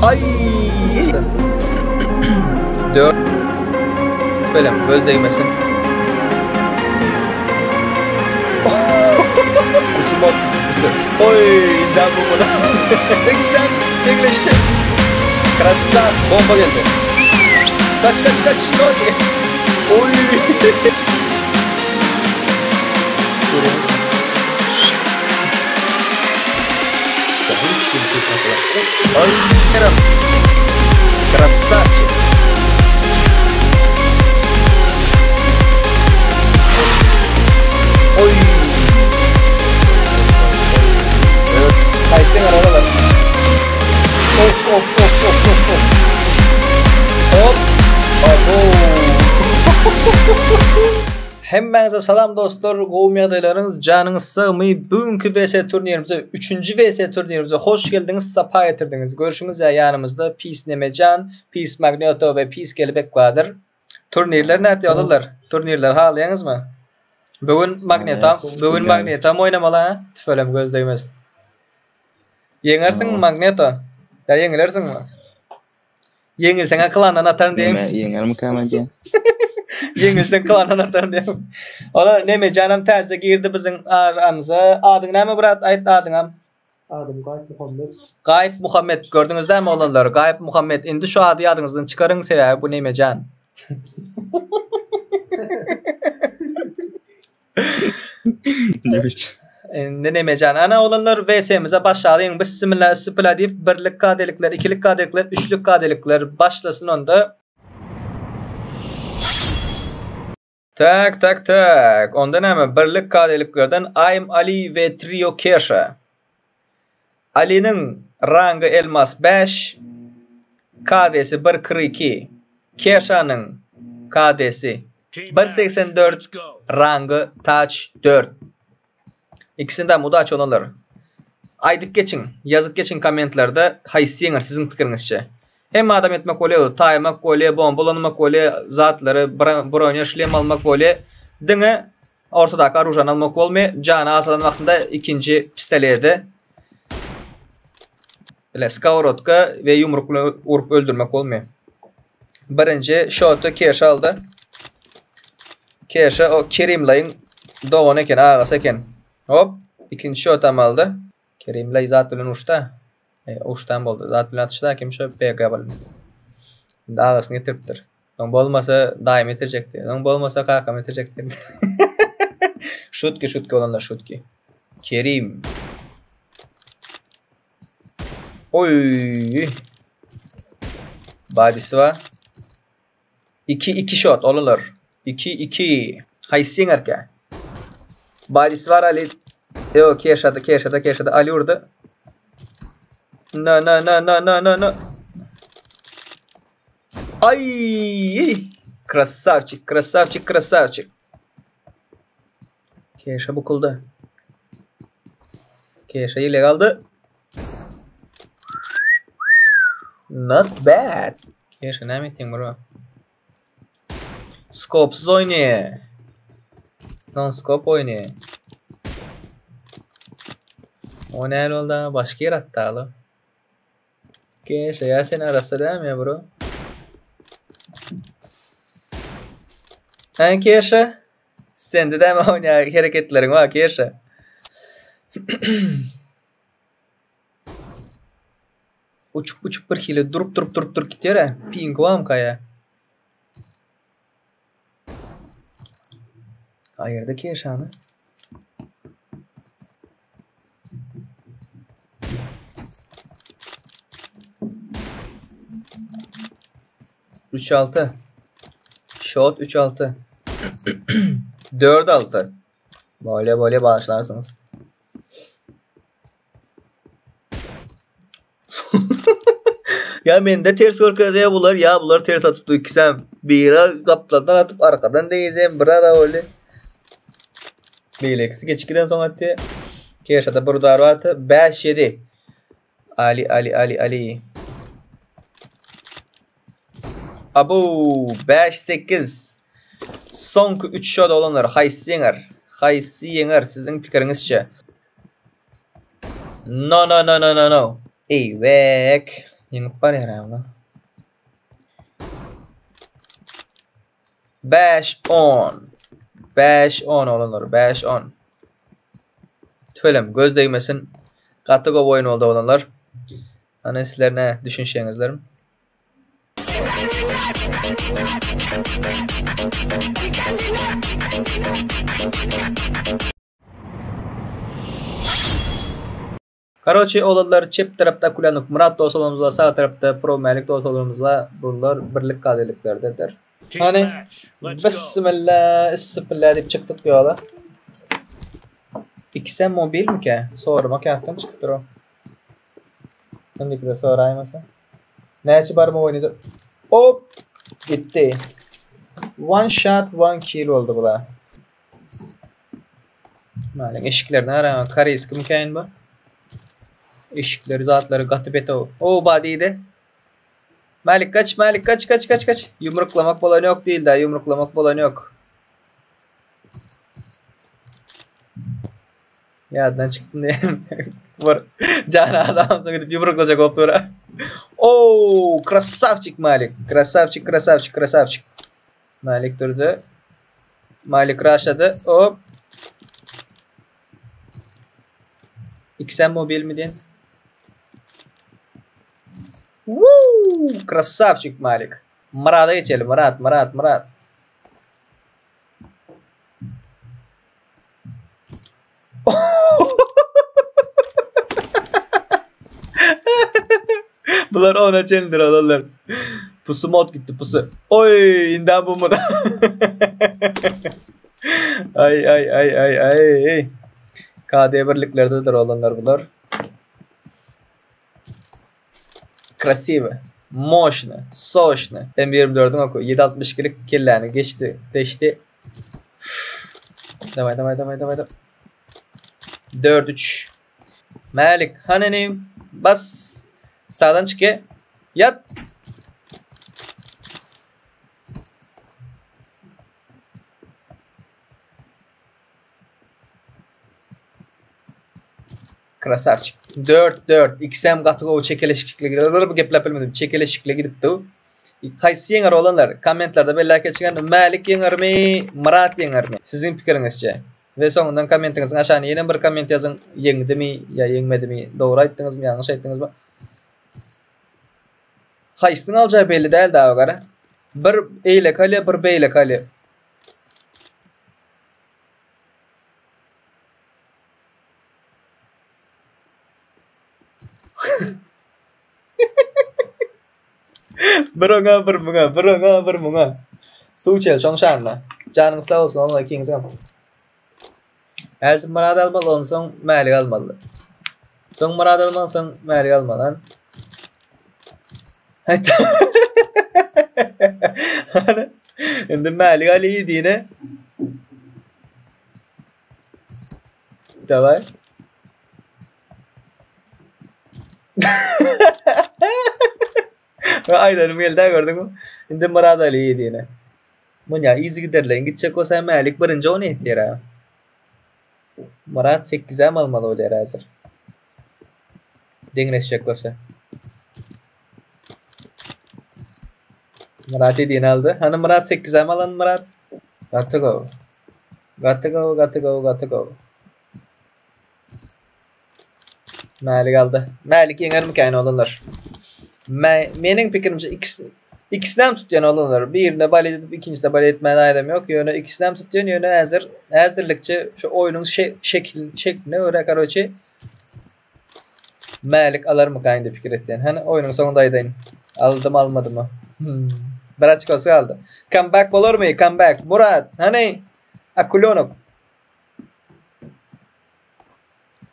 Ay. 4. Böyle göz değmesin. Isınma. Oy. Daha bu kadar. Ne güzel. Tekleşti. Kraslar. Bomba geldi. Kaç. Oy. Ой, красавчик. Ой. Haydi aralar. Hop. Hop. Hemmenize salam dostlar, qowmiy adaylarınız, canınız sağmay. Bugünkü VS turnirimize, 3-cü VS turnirimize hoş geldiniz, sapa getirdiniz. Görüşünüz ya, yanımızda Peace Nemecan, Peace Magneto ve Peace Kelebek vardır. Turnirler nerede alırlar? Turnirler halayanız mı? Bugün Magneto oynamalı ha? Tüfelem göz değmez. Yenersin mi Magneto? Ya yenilersin mi? Yenilsen klandan atarım diyeyim. Yener mi kamaca? Yengilsen klandan atarım diyeyim. Ola neme canım terse girdi bizim aramıza. Adın neme Murat? Ayt adınam. Adım Gayip Muhammed. Gayip Muhammed gördünüz değil mi olanlar? Gayip Muhammed. Indi şu adı adınızdan çıkarın sebebi bu neme can. Evet. Ne neme can. Ana olanlar VS'mize başlayalım. Bismillah sıpıla deyip birlik kadelikler, ikilik kadelikler, üçlük kadelikler başlasın onda. Tak. Onda näme? Birlik kadeliklerden I'm Ali ve Trio Kesha. Ali'nin rangı elmas 5, KD'si 1.42. Kesha'nın KD'si 1.84, rangı touch 4. İkisinden mudaç olanlar. Aydık geçin, yazıp geçin komentlerde haysiyener sizin fikrinizce. Hem adam etmek oluyor, taymak oluyor, bombalanmak oluyor, zatları, bronya şlem almak oluyor. Dine ortadaki arujan almak olmuyor. Canı asalan vaktinde ikinci pistoleydi. Skavrotka ve yumrukla vurup öldürmek olmuyor. Birinci shot'u Kesha aldı. Kesha o Kerimlay'ın doğun eken, ağası eken. Hop, ikinci shot aldı. Kerimlay zat bilen uçta. Uçtan boldu. Zat bilen atışta kim şöyle PK balın. Ağasını getiriptir. Onun bolmasa daim getirecekti. Onun bolmasa kakam getirecekti. Şutki olanlar şutki. Kerim. Oy. Badisi var. 2 shot olurlar. 2. Haysinger ka. Badisi var Ali. Yo Kesha'da Ali vurdu. No. Ay! Krasavчик. Kesha bukuldu. Kesha ile kaldı. Not bad. Kesha ne meeting bro? Scopes oynuyor. Non-scope oynuyor. O ne oldu? Başka yer attı alo. Kesha ya seni arası değil mi ya bro? Ha Kesha? Sende de mi oynayan hareketlerin var Kesha? Uçup bir hile durup gidiyor ha. Ping var mı kaya? Hayırda Kesha'nı? ...3-6. Shot 3-6. 4-6. Böyle başlarsınız. Ya mende ters korkazaya bular. Ya bular ters atıp da ikisem. Biri kaplandan atıp arkadan deyizem. Bira da öyle. Bileksi geçikiden son attı. Kesha'da burada vardı. 5-7. Ali. Abu 5-8. Sonki 3 shot olanlar Haysiyener sizin fikrinizce. No. Eyvek. Yengip var ya. 5-10. 5-10 olanlar. 5-10. Tüfelem göz değmesin. Katı gol oyun oldu olanlar. Hani sizler ne düşünüşenizlerim? Karoçi olanlar çift tarafta kullanıp Murat dostolarımızla sağ tarafta Pro Malik dostolarımızla bunlar birlik kadeliklerdedir. Hani bismillah isbillah deyip çıktık yola. İkisi mobil mi ki? Sorma kağıttan çıktı o. Şimdi de sorayımasa. Ne açı barma oynayacak? Hop! Gitti. One shot, one kill oldu bula. Malum eşiklerden arama. Kare iski mükayın bu. Eşikleri, zatları, katı beto. O body'de. Malik kaç, Malik kaç. Yumruklamak falan yok değil daha. Yumruklamak falan yok. Yaddan çıktın diye. Var. Canı azamsa gidip yumruklayacak optura. Oo, krasavçik Malik. Krasavçik. Malik durdu. Malik rushladı. Hop. XM mobil mi din? Woo! Krasavçik Malik. Murat'a geçelim. Murat. Bunlar ona çelindir olanlar. Pusu mod gitti pusu. Oy inden bu Murat. ay. KD birliklerdedir olanlar bunlar. Krasive. Moşne. Soşne. M24'ün oku. 7.62'lik killerini geçti. Deşti. Davay. 4-3. Malik. Hanenim. Bas. Sağdan çık ya. Yat. Krasavçik. 4-4. XM katığı o çekeleşikle gidiyor. Bu gep yapılmadı. Çekeleşikle gidip de. Kaysi yenger olanlar komentlerde belki çıkan Malik yenger mi, Murat yenger mi? Sizin fikrinizce. Ve sonundan komentinizin aşağıya yine bir koment yazın. Yengdi mi ya yengmedi mi? Doğru ayttınız mı, yanlış ayttınız mı? Haysın alacağı belli değil daha gara. Bir eyle kale, bir beyle kale. Bir ona bir buna. Su içel çoğuşanla. Canın sağ olsun onunla ikinizden. Eğer Murat almalı olsan Malik almalı. Son Murat almalısın Malik almalı. Şimdi Malik Ali yediğine. Davay. Aynen geldi gördün mü? Şimdi Murat Ali yediğine. Munya easy giderleyin. Gidecek olsa Malik birinci onu ihtiyar ha. Murat 8'e almalı o der hazır. Dengleşecek olsa. Murat yediğini aldı. Hani Murat 8'e alan Murat. Got to go. Malik aldı. Malik yener mi kayın olanlar? Mening fikrimce ikisinden tutyan olanlar. Birine bal edip ikincisine bal etmeyen ayrım yok. Yönü ikisinden tutyan yönü hazırlıkçı şu oyunun şekline öyle karoçi Malik alır mı kayın diye fikir ettiğin. Hani oyunun sonunda aydayın. Aldım almadı mı? Bir açık olsa aldı. Comeback olur mu? Comeback. Murat. Hani? Akulonuk.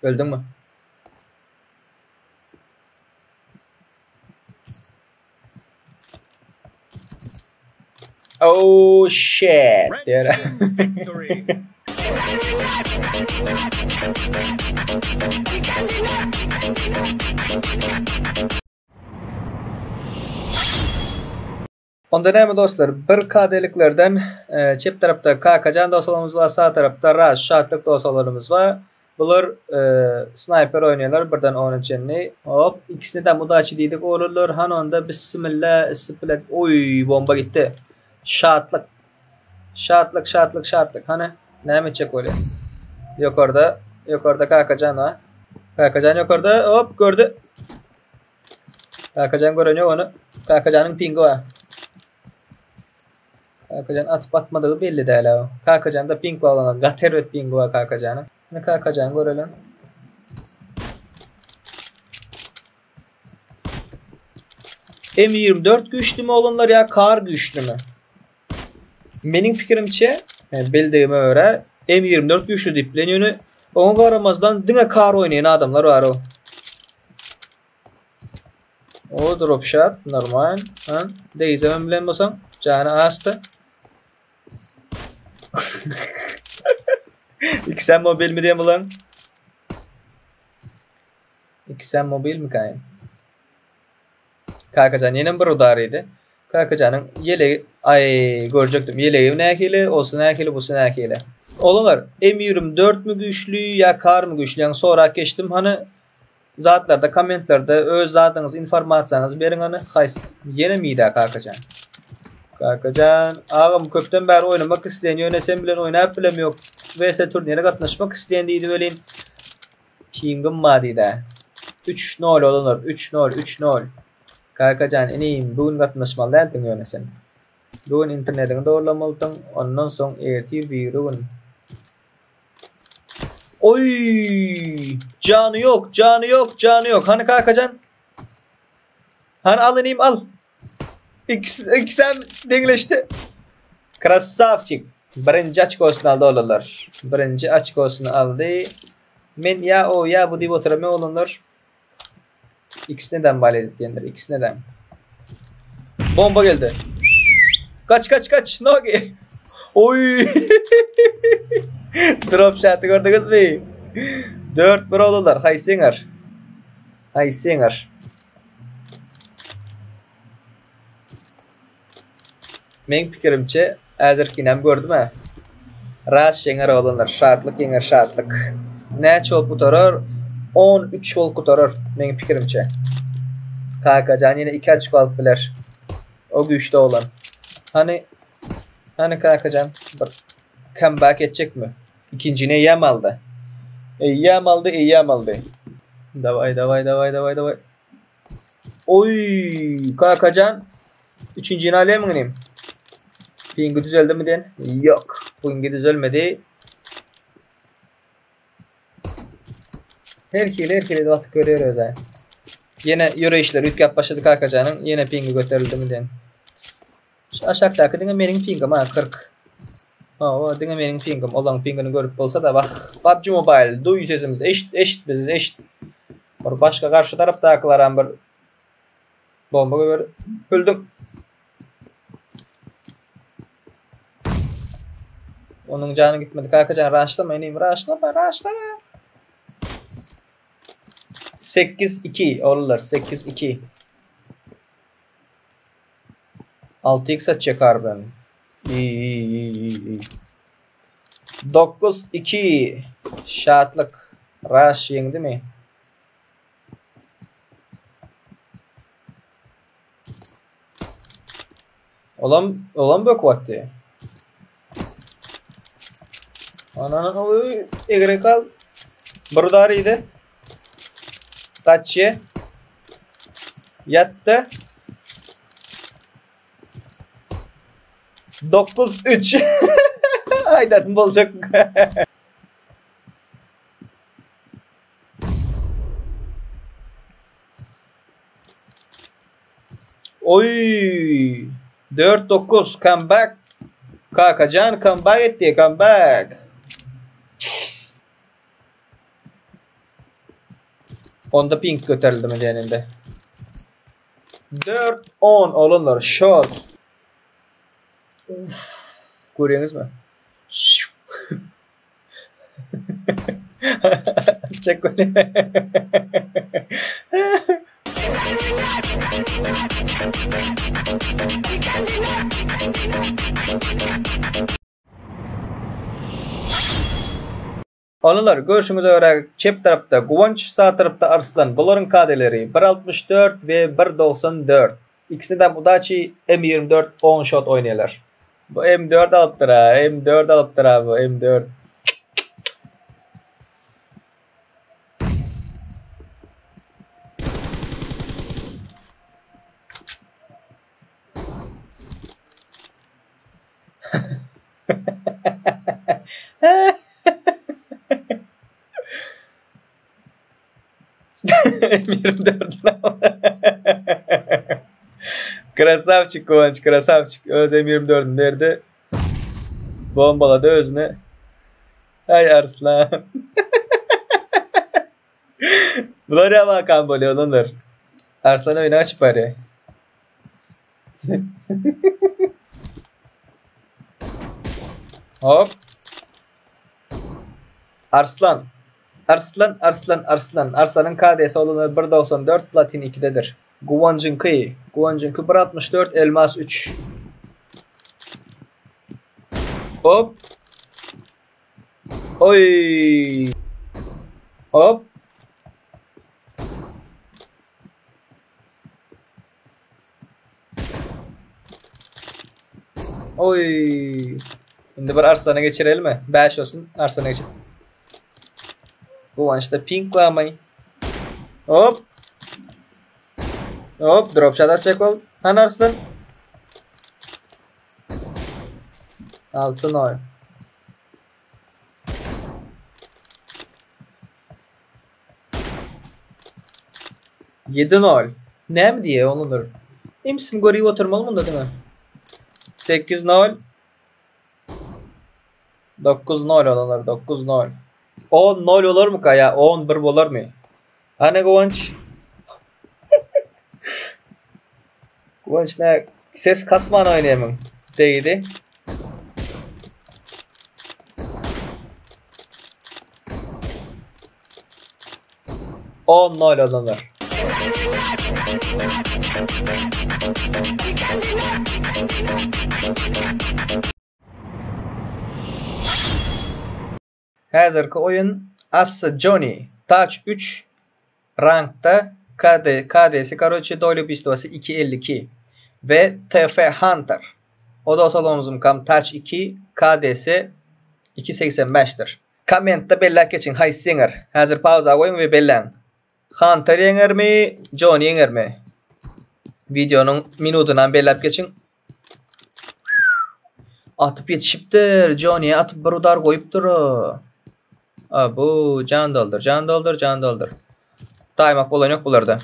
Öldün mü? Oh shit. Onda ne mi dostlar? Bir KD'liklerden çift tarafta KKcan dosyalarımız var. Sağ tarafta RAS şartlık dosyalarımız var. Bular sniper oynuyorlar. Birden onun içini. Hop. İkisini de mudaçı dedik. Olurlar. Han onda bismillah. Split. Oy bomba gitti. Şartlık. Şartlık. Hani ne mi çek öyle? Yukarıda Kakacan var. Kakacan yukarıda. Hop gördü. Kakacan görünüyor onu. Kakacan'ın pingi var. Kakacan atıp atmadığı belli değil o. Kakacan'da ping var olan. Gatervet pingi var Kakacan'ın. Ne Kakacan görelim. M24 güçlü mü olanlar ya kar güçlü mü? Benim fikrimçe bildiğime göre M24 güçlü dipleniyor. Onu karamazdan dine kar oynayan adamlar var o. O drop shot normal. Deyizemem bilen basam. Canı astı. XM mobil mi diyeyim ulan? XM mobil mi kayın? Kakacan yine bir udarıydı. Kakacan'ın yeleği görecektim. Yeleği ne akili, olsun akili, bu ne akili. Olanlar M24 mü güçlü ya kar mı güçlü? Yani sonra geçtim hani zatlarda, komentlerde öz zatınız, informasyonunuz verin hani hays. Yine miydi Kakacan? Kakacan ağam köpten beri oynamak isteyen yönetsem bilen oynayıp bilemiyor. VS turnire katlaşmak isteyen deydi böyleyin. Pingim madide. 3-0 olanlar. 3-0. Kakacan ineyim. Bugün katlaşmalı değildin yönetsen. Bugün internetini doğrulamalısın. Ondan sonra eğitir bir ürün. Oy! Canı yok. Hani Kakacan? Hani al ineyim al. İkisem dengleşti. Krasavçik. Birinci açıkosunu aldı olanlar. Birinci açıkosunu aldı. Men ya o ya bu diye oturamıyor olanlar. İkisine de baled diyenler. İkisine de. Bomba geldi. Kaç. Nogi. Oy. Drop shot'ı gördünüz mü? 4-1 oldular. Hay singer. Men fikrimçe azırkinem gördüm ha. Rush yenger olanlar. Şartlık. Ne çok kurtarır? 13 ol kurtarır. Men fikrimçe. Kakacan yine 2 açık alıp biler. O güçte olan. Hani Kakacan comeback edecek mi? İkincine yem aldı. Yem aldı. Davay. Oy Kakacan. Üçüncüne alaya mı gideyim? Pingi düzeldi mi den? Yok. Pingi düzelmedi. Herkele de vakit görüyoruz ha. Yine yürüyüşler ütkap başladı Kakacan'ın. Yine pingi götürüldü mü den? Aşağıdaki dine benim pingim ha 40. O dine benim pingim. Olan pingini görüp olsa da bak. PUBG Mobile duyu sesimiz eşit biziz eşit. Başka karşı taraftakiler bir bomba gördü. Öldüm. Onun canı gitmedi. Kakacan raşlama ineyim. Raşlama. 8-2 olurlar. 8-2. 6x atacak harbiden. İyi. 9-2. Şartlık. Rush yendi mi? Olan bök vakti. Ananın oy egre kal. Burdarıydı. Kaçı. Yattı. 9-3. Aydan bolacak. Oy. 4-9 comeback. Kakacan comeback etti. Comeback. Onda pink götürüldü mü deninde. 4-10 olunlar. Shot. Görüyorsunuz mu? Çek öyle. Onular görüşüňize görä çep tarapda Guwanç, sağ tarapda Arslan. Bularyň KD-leri 1.64 we 1.94. İkisini de Mudaçi M24 10 shot oynayarlar. Bu M4 alıpdyr ha, M4 alıpdyr ha bu M4. M24. Krasavçık Kıvanç, krasavçık. Öz M24'ün verdi. Bombaladı özüne. Ay Arslan. Bunlar ya bakan böyle olunur. Arslan oyunu aç bari. Hop. Arslan. Arslan, Arslan, Arslan. Arslan'ın KD'si olunur 1.94, platin 2'dedir. Guwancınkı 1.64, elmas 3. Hop. Oy. Hop. Oy. Şimdi bir Arslan'a geçirelim mi? 5 olsun. Arslan'a geçelim. Guwanç'ta pink koyamay. Hop. Hop. Drop shot atacak ol. Han Arslan. Altın oy. Yedi nol. Ne mi diye onundur. İmsim goriyi oturmalı mı değil mi? 8-0. 9-0 olanlar. 9-0. 10-0 olur mu kaya? 11 olur mu? Hani Guwanç? Guwanç ne? Ses kasman oynayamın. Değdi. On nol olanlar. Hazırki oyun Assa Johnny Touch 3 rankta KD'si Karoçi doylu pistovası 2.52 ve TF Hunter. O da solomuzun kam Touch 2 KD'si 2.85'tir. Kommentte bellak geçin hays yener. Hazır pauza koyun ve bellan. Hunter yener mi? Johnny yener mi? Videonun minutundan bellak geçin. Atıp yetişiptir. Johnny'ye atıp bir udar koyuptur o. Bu can doldur, can doldur, can doldur. Daymak bolan yok bularda.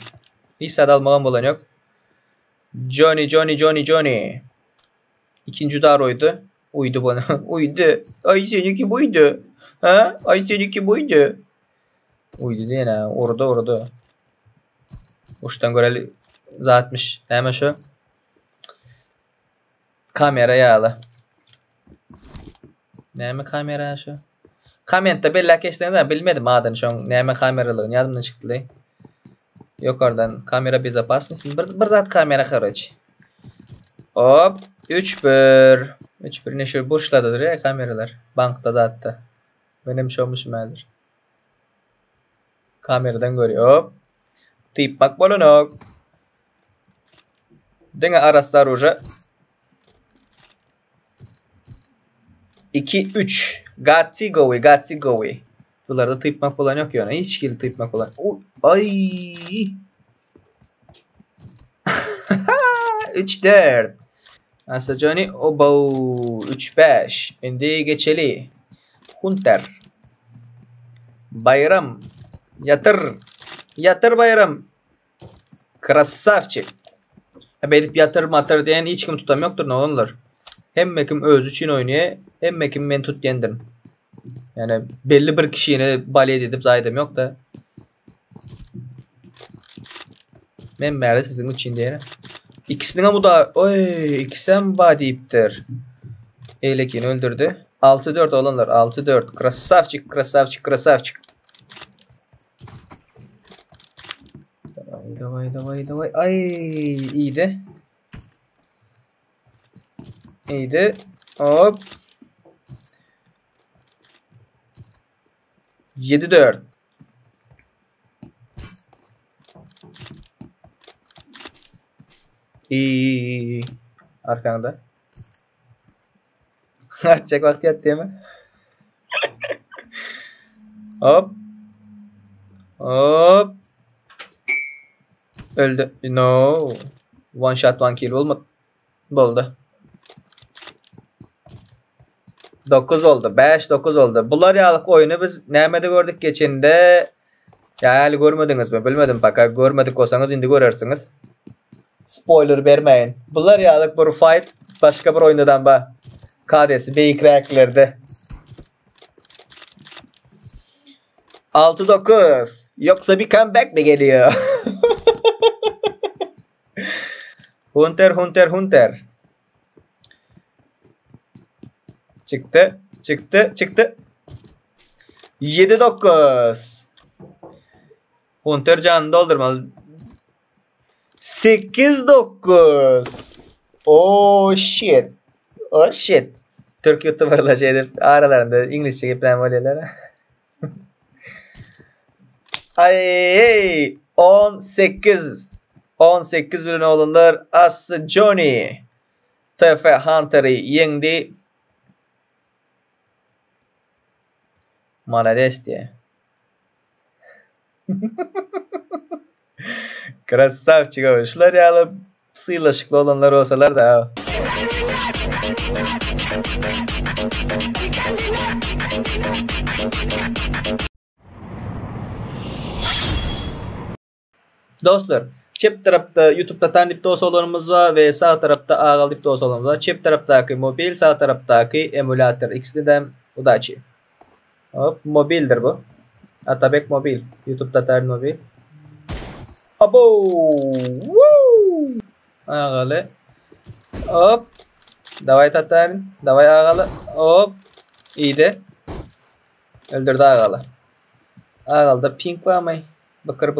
Hiç sad almagan bolan yok. Johnny, Johnny, Johnny, Johnny. İkinci dar oydu. Uydu bana. Uydu. Ay seninki buydu. Ha? Ay seninki buydu. Uydu diye ne? Orada, orada. Uçtan göreli zatmış. Hemen şu. Kamera yağlı. Ne mi kamera şu? Kommentte bellak geçtiğinde bilmedim adını şu an neyme kameralı yadımdan çıktı. Yok oradan kamera безопасность. Bir zat kamera karıç. Hop 3-1. 3-1 ne şöyle boşladıdır ya kameralar. Bankta zaten. Benim şovmuşum hazır. Kameradan görüyor. Hop. Tip bak bolonok. Denge araslar уже. 2-3. Gatsi gowi, gatsi gowi. Bunlarda tıpmak falan yok ya. Hiç şekilde tıpmak falan. Ay. 3-4. Asa Johnny obo 3-5. Şimdi geçeli. Hunter. Bayram. Yatır. Yatır bayram. Krasavçı. Bedip yatır matır diyen hiç kim tutam yoktur ne olurlar. Hem mekim öz için oynuyor, hem mekim men tut yendirim. Yani belli bir kişiyi baliyet edip zaydım yok da. Ben böyle sizin için diyelim. İkisine bu da oy ikisem badiyiptir. Eylekini öldürdü. 6-4 olanlar 6-4. Krasavçık, krasavçık, krasavçık. Davay, davay, davay. Ay iyiydi. İyiydi. Hop. 7-4. İyi. Arkanda. Atacak vakti yattı değil mi? Hop. Hop. Öldü. No. One shot one kill olmadı. Oldu. 9 oldu. 5-9 oldu. Bunlar yağlık oyunu biz nemede gördük geçinde. Yani görmediniz mi? Bilmedim fakat görmedik olsanız indi görürsünüz. Spoiler vermeyin. Bunlar yağlık bir fight başka bir oyundan ba. KD'si beyik reaklerde. 6-9. Yoksa bir comeback mi geliyor? Hunter. Çıktı. 7-9. Hunter canını doldurmalı. 8-9. Oh shit. Türk YouTuber'la şeyler aralarında İngilizce gibi oluyorlar. Ay 18 milyon olanlar Aslı Johnny TF Hunter'ı yendi. Молодец diye. Krasavçık olmuşlar ya. Sıylaşıklı olanlar olsalar da. Dostlar, çift tarafta YouTube'da tanıdık dost olanımız var ve sağ tarafta ağalıp dost olanımız var. Çift taraftaki mobil, sağ taraftaki emülatör. İkisi de udaçı. Hop, mobildir bu. Atabek mobil. YouTube'da tarih mobil. Abo! Woo! Ağalı. Hop. Davay tatarin. Davay ağalı. Hop. İyiydi. Öldürdü ağalı. Ağalıda pink var mı? Bakır.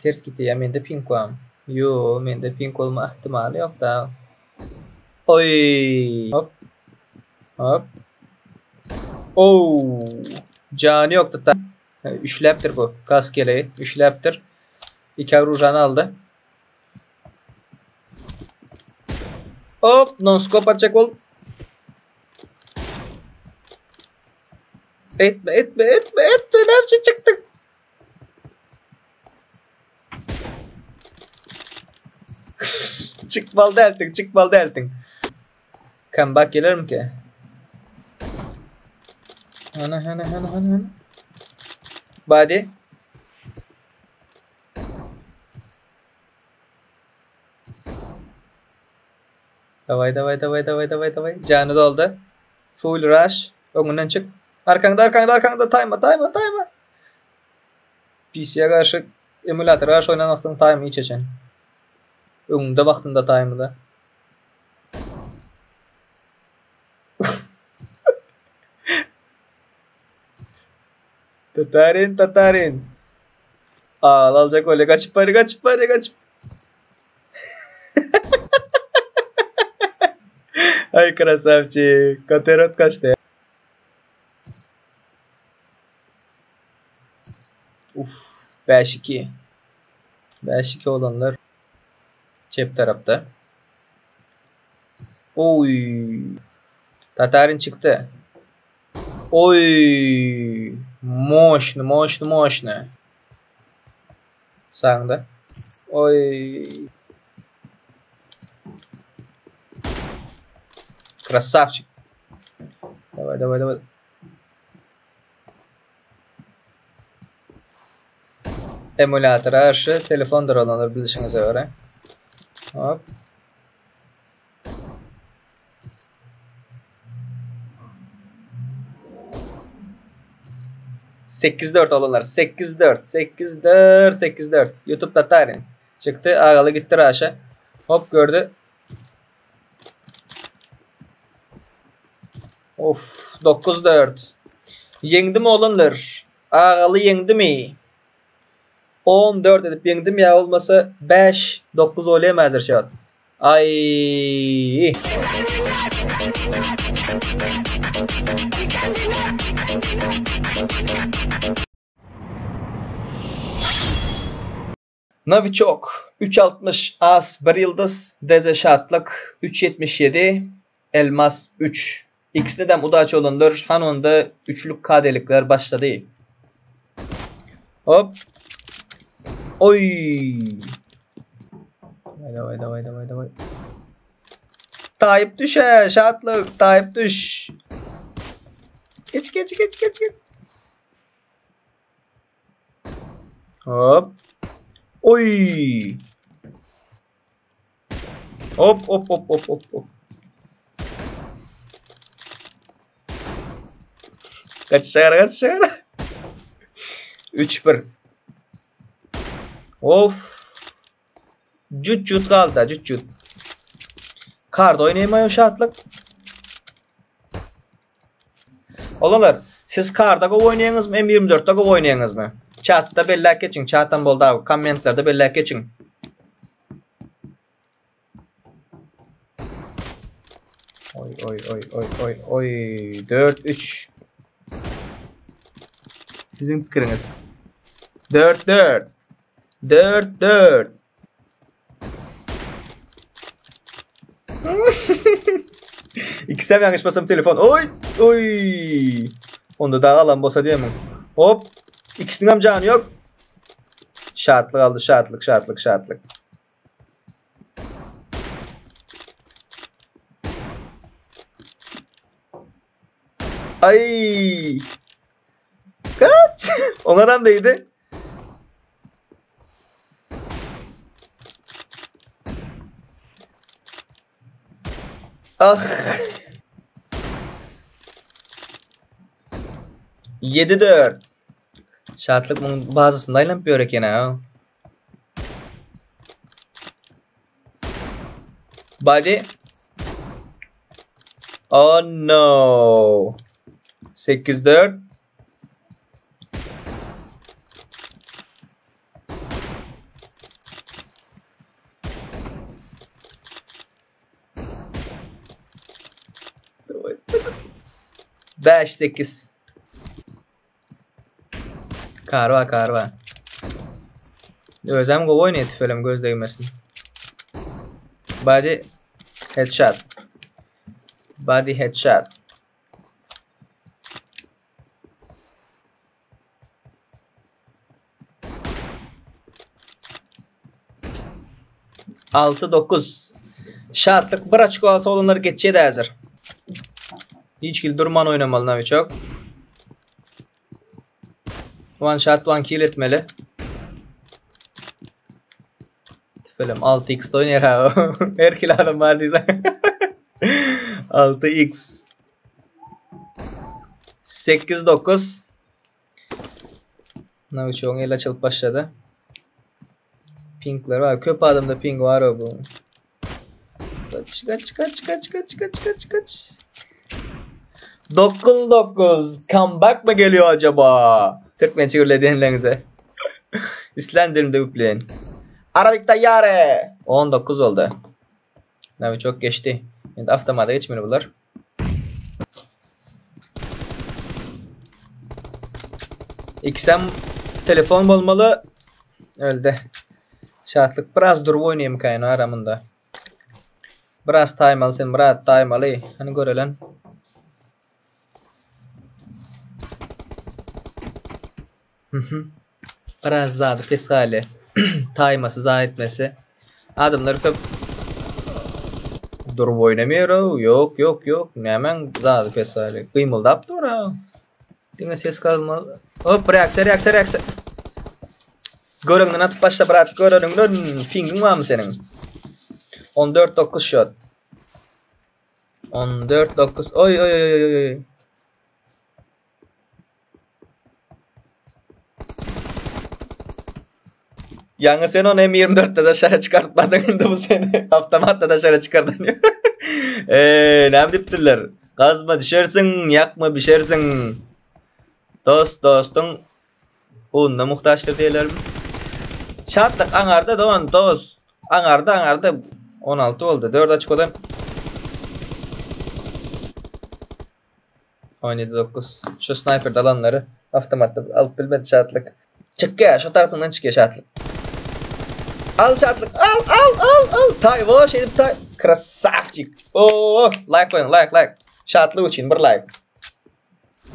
Ters gitti ya. Mende pink var mı? Yo, mende pink olma ihtimali yok da. Oy. Hop. Oo. Canı yoktu da. Üçleptir bu. Kaskeleyi. Üçleptir. 2 avrujanı aldı. Hop. Non-scope atacak ol. Etme. Ne yapacak çıktık. Çıkmalı deltin. Comeback gelir mi ki? Ana. Body. Davay. Canı doldu. Full rush. Önünden çık. Arkanda. Time. PC'ye karşı emülatör karşı oynamaktan time'ı içeceksin. Önünde vaktinde time'ı da. Tatarin. Alacak öyle kaç. Ay krasavçık. Katerot kaçtı ya. Uf. 5-2 olanlar. Cep tarafta. Oy. Tatarin çıktı. Oy. Мощно. Sağında. Oy. Красавчик. Давай. Emülatör arşı telefondur olanlar bilişinize göre. Hop. ...8-4 olanlar. 8-4. YouTube'da tarih. Çıktı. Ağalı gitti Raş'a. Hop gördü. Of. 9-4. Yendi mi olanlar? Ağalı yendi mi? 14 edip yendim ya olmasa 5-9 olayamazdır şu an. Ay. Novichok 3.60 as 1 yıldız, Deze şatlık 3.77, elmas 3. İkisini de udaç olundur. Hanonda üçlük kadelikler başladı. Hop. Oy. Vay. Tayyip düşe şatlık. Tayyip düş. Geç. Hop. Oy. Hop. Kaç şahara. 3-1. Of. Cüt kaldı. Cüt. Kard oynayamıyor şartlık. Olanlar, siz karda go oynayanız mı? M24'te go oynayanız mı? Chat'ta bellak geçin. Chat'tan bol da kommentlerde bellak geçin. Oy. 4-3. Sizin fikriniz. 4-4. 4-4. İkisem yanlışmasam telefon. Oy. Onda daha alan bosa diyemem. Hop. İkisinin hem canı yok. Şartlık aldı. Şartlık. Ay. Kaç. Onlardan değdi. Ah. 7-4. Şartlık bunun bazısındayla bir örek yine ha. Body. Oh no. 8-4. Beş 8. Karva. Özem go oynayıp film göz değmesin. Body headshot. 6-9. Şartlık bir açık olsa olanları geçeceği de hazır. Hiç kill durman oynamalı Novichok. One shot one kill etmeli. Film 6x'da oynar ha. Her kill alım var diysen. 6x. 8-9. Novichok'un el açılıp başladı. Pinkler var. Köp adamda ping var o bu. Kaç. 9-9. Comeback mı geliyor acaba? Türkmen çığırla denilenize. İslendirimde üpleyin. Arabik tayyare. 19 oldu. Novichok geçti. Şimdi avtomata geçmeli bunlar. XM telefon bulmalı. Öldü. Şartlık biraz dur oynayayım kaynağı aramında. Biraz time alsın, biraz time alayım. Hani görelim. Biraz zadı pes hali. Time'ası zağı etmesi. Adımları köp. Dur oynamıyor. Yok. Hemen zadı pes hali. Kıymıldap dur ha. Değil mi ses kalmalı. Hop reaksiyon. Görüngden atıp başla bırak. Görüngden pingin var mı senin? 14-9 shot. 14-9. Oy. Yani sen onu M24'te dışarı çıkartmadın şimdi bu seni. Avtomatta dışarı çıkardın. Ne yaptılar? Gazma düşersin, yakma pişersin. Dostun ununa muhtaçtır diyelim. Şartlık anarda dost. Anarda. 16 oldu. 4 açık olan 17-9. Şu sniper dalanları avtomatla alıp bilmedi şatlık. Çık ya şu tarafından çık ya şatlık. Al şatlık. Al. Tay şey tay. Krasavчик. Oh, like koyun like. Şatlık için bir like.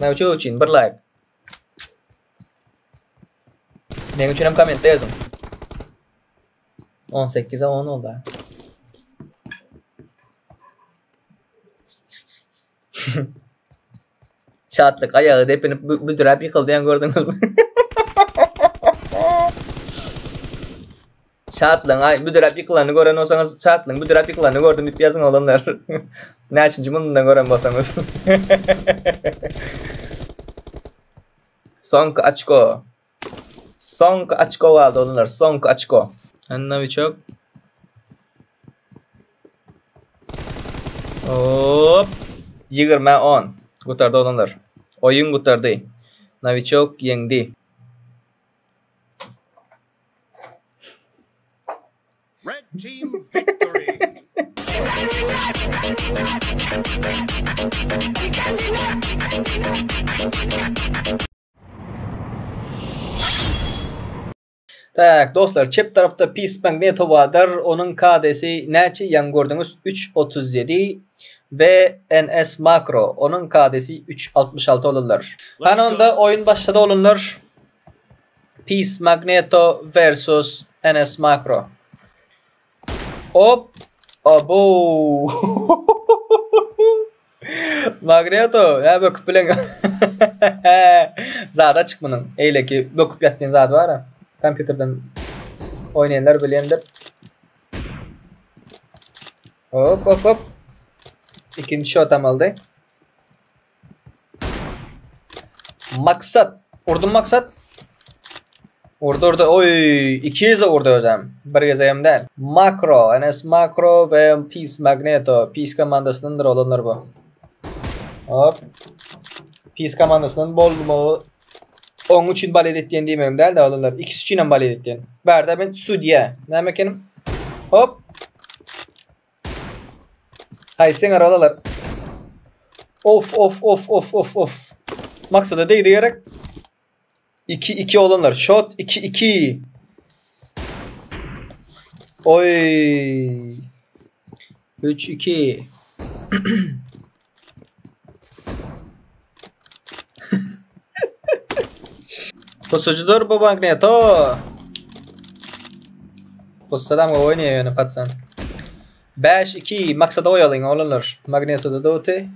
Ne için bir like. Ne için hem komentte yazın. 18'e 10 oldu. Şatlık ayağı depinip büdürep yıkıldı yan gördünüz mü? Şatlığın büdürep yıkılanı gören olsanız şatlığın büdürep yıkılanı gördüm bip yazın olanlar. Ne için cümlenden gören olsanız. Sonk açko. Sonk açko vardı olanlar. Sonk açko. Anlavi çok. Hop. 20-10. Kurtardı olanlar. Oyun kurtardı. Novichok yendi. Red team victory. Tak dostlar, çep tarafta Peace Magneto vardır. Onun KD'si neçi yan gördünüz 3.37 ve NS Makro. Onun KD'si 3.66 olurlar. Kanonda oyun başladı olurlar. Peace Magneto versus NS Makro. Hop. Abo. Magneto ya böküp bilen. Zada çıkmanın. Eyle ki böküp yattığın zada var ha. Computer'dan oynayanlar bilendir. Hop. İkinci shot aldı. Maksat. Vurdum maksat. Orada. Oy. 200'e vurdu hocam. Bir gezeyim değil. Makro. NS Makro ve Peace Magneto. Peace komandasının olanlar bu. Hop. Peace komandasının bol mu? Onun için balet ettiğin diyemem değil de alırlar. İkisi için balet ettiğin. Berda ben Sudya. Ne mekanım? Hop. Hay sen aralar. Of. Maksada değil diyerek 2-2 olanlar. Shot 2-2. Oy. 3-2. Pusucudur bu Magneto. Pusucudan mı oynuyor yani patsan. 5-2 maksada oyalayın olanlar. Magneto'da da öte.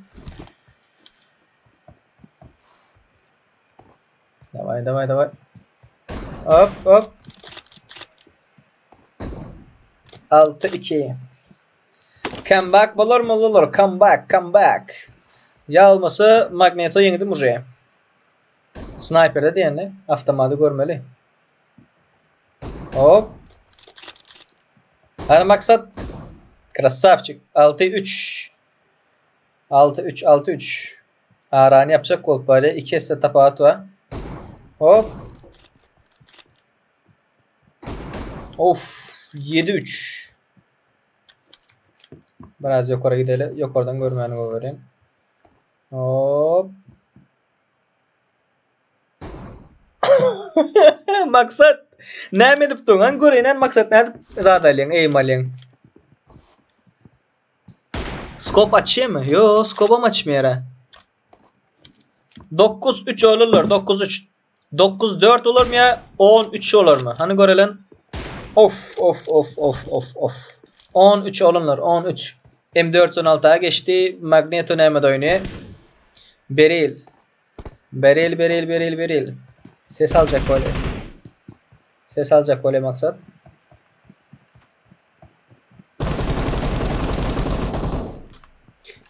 Davay. Hop. 6-2. Comeback bulur mu olur? Comeback. Ya olması Magneto yenildi Murray'e. Sniper'da diyenle avtomatı görmeli. Hop. Hani maksat krasavчик 6-3. 6-3. Arani yapacak kol böyle 2 esse tapağı var. Hop. Of 7-3. Biraz yukarı gidelim. Yukarıdan görmeyeni vereyim. Hop. Maksat ne mi diptun? An göreynen maksat ne zadalyan eymalyan. Scope açayım mı? Yo, scope'um açmıyor ha. 9-3 olurlar. 9-3. 9-4 olur mu ya? 10-3 olur mu? Hani görelim. Of. 13 olurlar. 13. M416'a geçti. Magneto neyme oynuyor? Beril. Ses alacak böyle maksat.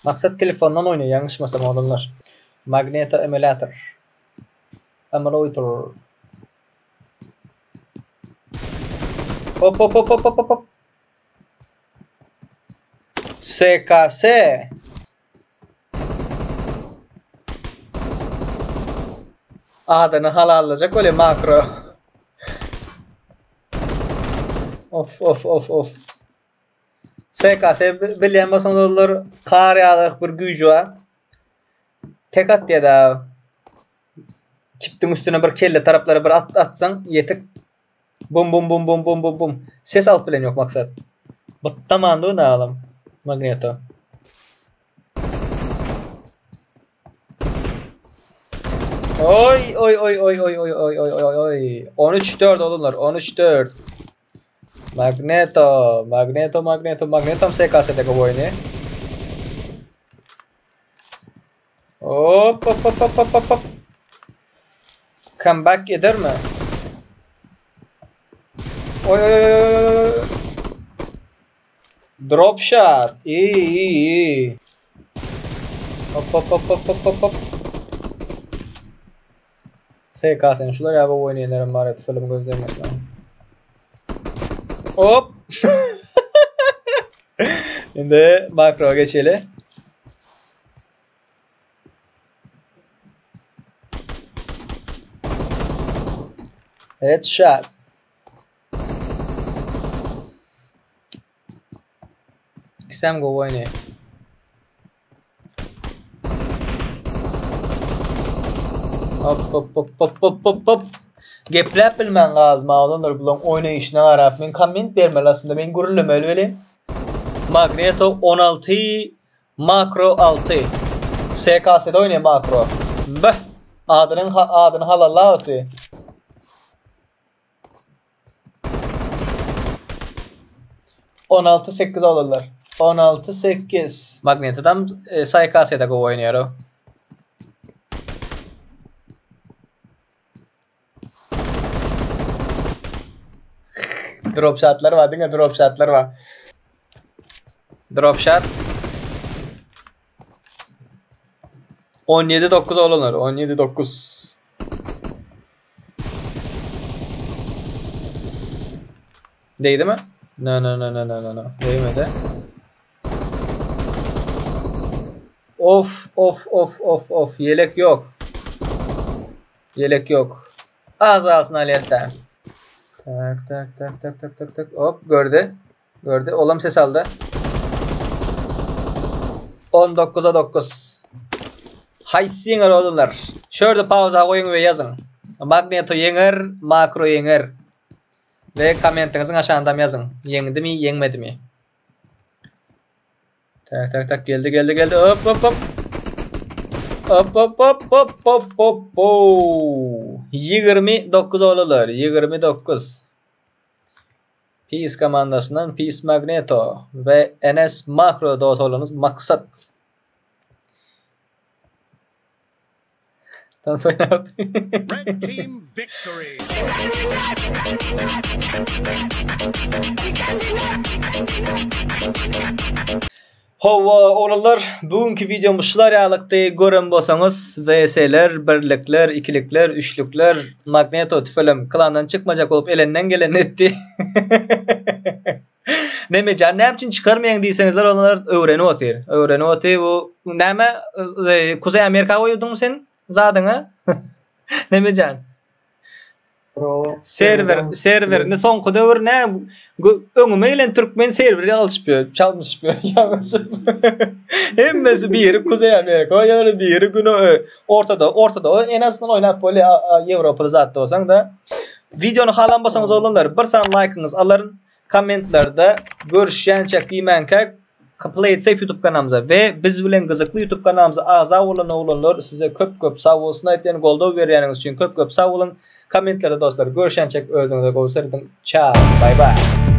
Maksat telefondan oynuyor. Yanlış masam olanlar. Magneto emulator. Hop. SKS. Adını halallayacak öyle makro. Of. SKS bilýän bolsaňlar kar ýagyk bir güýji var. Tek at diýär. Kiptiň üstüne bir kelle taraplara bir atsaň ýetik bum bum bum bum bum bum bum. Ses alıp bilen ýok maksat. Bu tamamda onu alam. Magneto. Oy oy oy oy oy oy oy oy oy oy. 13-4 olurlar. 13-4. Magneto SKS'deki bu oyunu. Hop hop hop hop hop hop. Comeback eder mi? Oy oy oy. Drop shot. İyi. Hop hop hop hop hop hop. SKS'nin şular ya bu oynayanların bari film gözleyemesin. Hop. Şimdi makro geçelim. Headshot. Sam go oynayın. Hop hop hop hop hop hop hop. Geplep bilmen galdy mağlanlar bulan oynayışına arap. Men komment bermeli aslında. Men gürülmeli öyle. Magneto 16, Makro 6. SKS'de oynayan Makro. Beh. Adını halalla atı. ...16-8 olurlar. 16-8. Magneto'dan SKS'de go oynuyor o. Drop shotlar var değil mi? Drop shotlar var. Drop shot. 17-9 olurlar. 17-9. Değdi mi? No. Değmedi. Of. Yelek yok. Yelek yok. Az altına aliyette. Tak. Hop gördü. Oğlum ses aldı. 19'a 9. Haysinger oldular. Şurada pauza koyun ve yazın. Magneto yener, Makro yener. Ve komentinizin aşağıdan yazın. Yendi mi, yenmedi mi? Tak geldi. Hop. Hop. 29 olurlar. 29. Peace komandasından Peace Magneto ve Enes Makro dost olunuz maksat. Red team victory. Hova oğullar, bugünkü videomuz şular ýalyqdy. Görün bolsaňyz VS'ler, birlikler, ikilikler, üçlükler, Magneto tüfelem klandan çıkmajak bolup elenden gelen etdi. Nemejan näme üçin çıkarmaýan diýseňizler onlar öwrenip otyr. Bu näme Kuzey Amerika goýdun sen zadyňa? Nemejan? Server ne son döwür ne öňüme gelen türkmen serveri alışpıyor, çalmışpıyor. Hemmesi biri Kuzey Amerika, ýa-da biri günü ortada en azından oynap böyle Avropada zatda bolsaň da videonu halan bolsaňyz olanlar bir san like'ınız aların, kommentlerde görüşýänçek diýmenkä Play It Safe YouTube kanalımıza ve biz bilen gızıklı YouTube kanalımıza aza olanlar size köp sağ olsun aytýan golda berýäniňiz üçin köp sağ olun. Kommentlerde dostlar görüşençek öldüğünüzde görüşürüz. Ciao. Bye bye.